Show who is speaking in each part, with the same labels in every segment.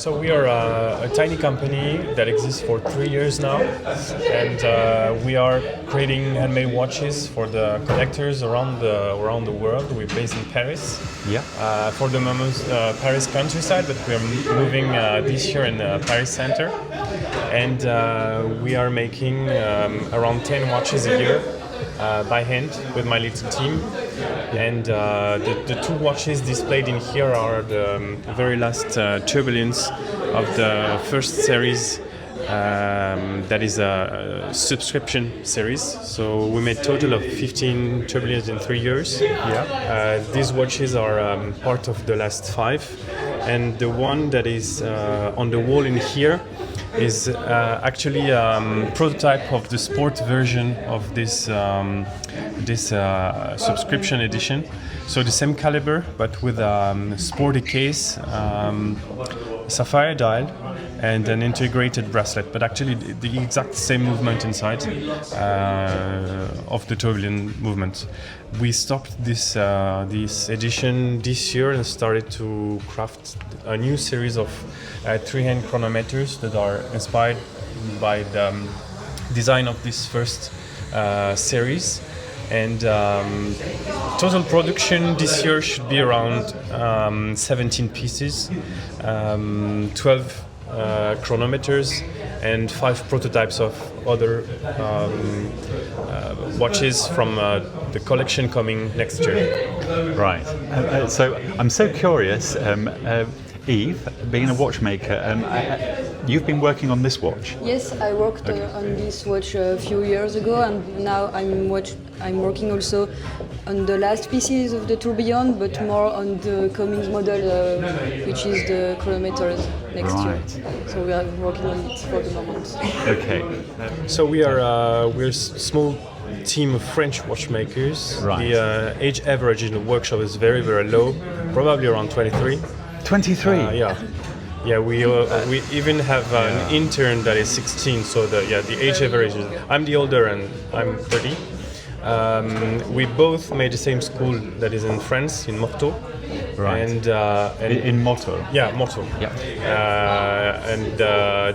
Speaker 1: So we are a tiny company that exists for 3 years now, and we are creating handmade watches for the collectors around the world. We're based in Paris.
Speaker 2: Yeah.
Speaker 1: For the moment, Paris countryside, but we're moving this year in Paris center, and we are making around 10 watches a year by hand with my little team. And the two watches displayed in here are the very last turbulence of the first series. That is a subscription series. So we made a total of 15 turbulence in 3 years.
Speaker 2: Yeah.
Speaker 1: These watches are part of the last 5. And the one that is on the wall in here is actually a prototype of the sport version of this subscription edition. So the same caliber, but with a sporty case, sapphire dial, and an integrated bracelet. But actually, the exact same movement inside of the turbulent movement. We stopped this edition this year and started to craft a new series of 3-hand chronometers that are inspired by the design of this first series. And total production this year should be around 17 pieces, 12 chronometers, and 5 prototypes of other watches from the collection coming next year.
Speaker 2: Right. So I'm so curious, Yves, being a watchmaker, you've been working on this watch.
Speaker 3: Yes, I worked on this watch a few years ago, and now I'm working also on the last pieces of the tourbillon, but more on the coming model, which is the chronometers next year. So we are working on it for the moment.
Speaker 2: Okay.
Speaker 1: So we're a small team of French watchmakers.
Speaker 2: Right.
Speaker 1: The age average in the workshop is very, very low, probably around 23.
Speaker 2: 23?
Speaker 1: Yeah, we even have an intern that is 16, so the age average is, I'm the older and I'm 30. We both made the same school that is in France, in Morteau.
Speaker 2: Right.
Speaker 1: And
Speaker 2: in Morteau?
Speaker 1: Yeah, Morteau.
Speaker 2: Yeah.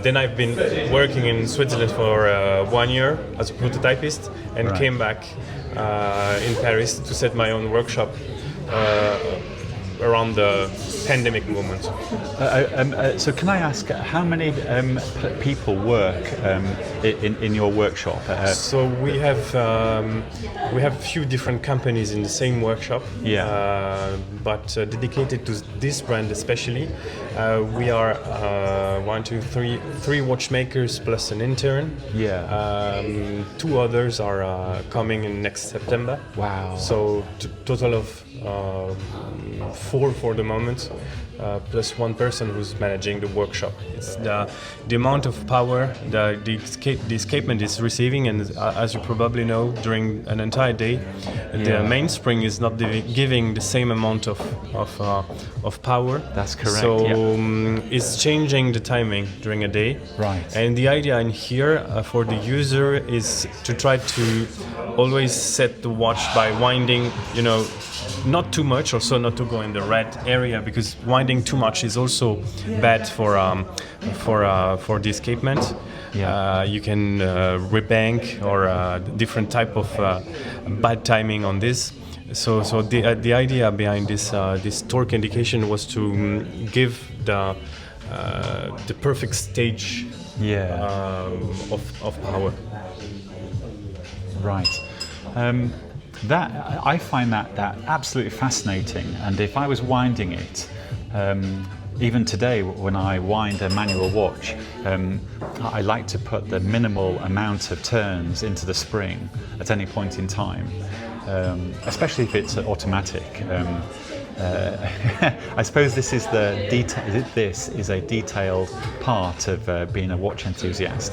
Speaker 1: Then I've been working in Switzerland for 1 year as a prototypist, and came back in Paris to set my own workshop around the pandemic moment.
Speaker 2: So can I ask, how many people work in your workshop?
Speaker 1: So we have a few different companies in the same workshop.
Speaker 2: Yeah.
Speaker 1: But dedicated to this brand especially, we are 3 watchmakers plus an intern.
Speaker 2: Yeah.
Speaker 1: 2 others are coming in next September.
Speaker 2: Wow.
Speaker 1: So total of 4 for the moment, plus 1 person who's managing the workshop. It's the amount of power the escapement is receiving, and as you probably know, during an entire day, the mainspring is not giving the same amount of power.
Speaker 2: That's correct.
Speaker 1: So it's changing the timing during a day.
Speaker 2: Right.
Speaker 1: And the idea in here for the user is to try to always set the watch by winding, not too much, also not to go in the red area, because winding too much is also bad for the escapement.
Speaker 2: Yeah.
Speaker 1: You can rebank or different type of bad timing on this. So the idea behind this torque indication was to give the perfect stage of power.
Speaker 2: Right. That I find that absolutely fascinating, and if I was winding it, even today when I wind a manual watch, I like to put the minimal amount of turns into the spring at any point in time, especially if it's automatic. I suppose this is a detailed part of being a watch enthusiast.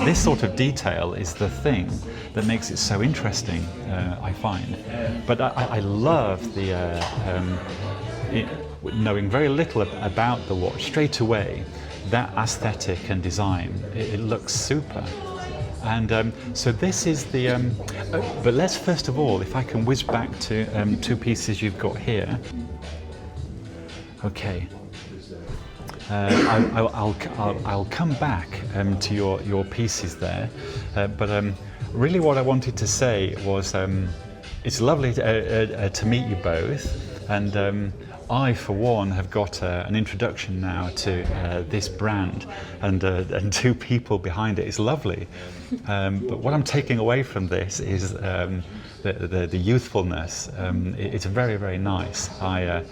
Speaker 2: This sort of detail is the thing that makes it so interesting, I find. But I love knowing very little about the watch straight away. That aesthetic and design, it looks super. And so this is the. But let's first of all, if I can whiz back to 2 pieces you've got here. Okay. I'll come back to your pieces there, but really what I wanted to say was it's lovely to meet you both, and I, for one, have got an introduction now to this brand and two people behind it. It's lovely, but what I'm taking away from this is the youthfulness. It's very, very nice. I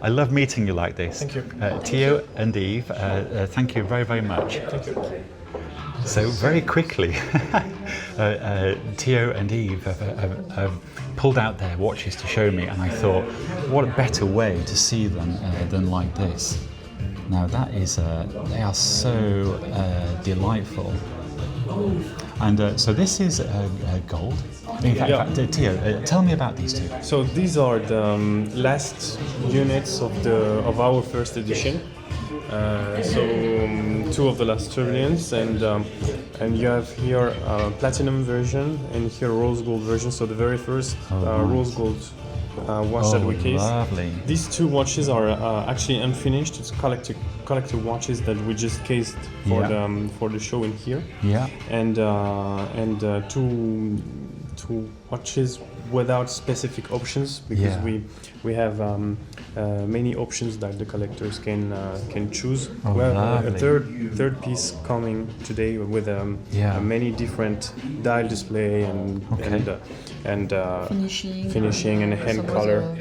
Speaker 2: love meeting you like this.
Speaker 1: Thank you.
Speaker 2: Theo and Eve, thank you very, very much.
Speaker 1: Thank you.
Speaker 2: So very quickly, Theo and Eve have pulled out their watches to show me, and I thought, what a better way to see them than like this. Now that is, they are so delightful. And so this is gold. In fact, Theo, tell me about these two.
Speaker 1: So these are the last units of our first edition. Two of the last Tourbillons, and you have here a platinum version and here rose gold version. So the very first
Speaker 2: nice.
Speaker 1: Rose gold watch that we cased.
Speaker 2: Lovely.
Speaker 1: These two watches are actually unfinished. It's collector watches that we just cased for the show in here.
Speaker 2: Yeah.
Speaker 1: And two watches without specific options, because we have many options that the collectors can choose.
Speaker 2: Oh,
Speaker 1: we have a
Speaker 2: lovely.
Speaker 1: third piece coming today with many different dial display and finishing and hand color.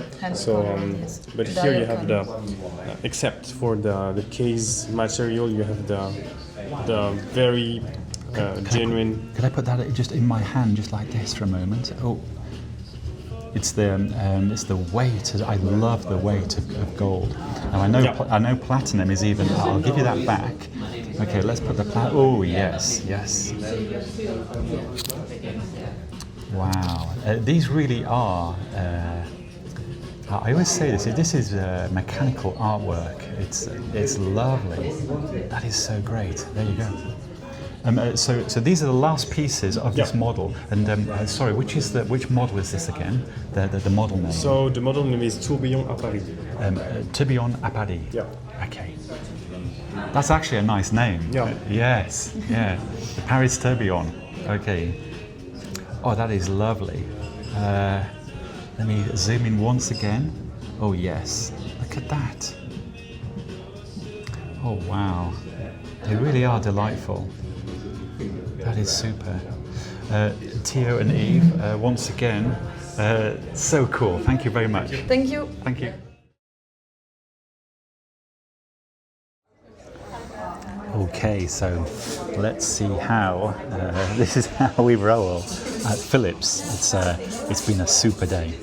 Speaker 1: But here you have the except for the case material, you have the very genuine.
Speaker 2: Could I put that just in my hand, just like this, for a moment? Oh, it's the weight. I love the weight of gold. Now I know platinum is even. I'll give you that back. Okay, let's put the Oh yes. Wow, these really are. I always say this. This is mechanical artwork. It's lovely. That is so great. There you go. So these are the last pieces of this model, and sorry, which model is this again? The model name.
Speaker 1: So the model name is Tourbillon à Paris.
Speaker 2: Tourbillon à Paris.
Speaker 1: Yeah.
Speaker 2: Okay. That's actually a nice name.
Speaker 1: Yeah.
Speaker 2: Yes. Yeah. The Paris Tourbillon. Okay. Oh, that is lovely. Let me zoom in once again. Oh yes. Look at that. Oh wow. They really are delightful. That is super. Theo and Eve, once again, so cool. Thank you very much.
Speaker 3: Thank you.
Speaker 2: Thank you. Okay, so let's see how, this is how we roll at Phillips. It's been a super day.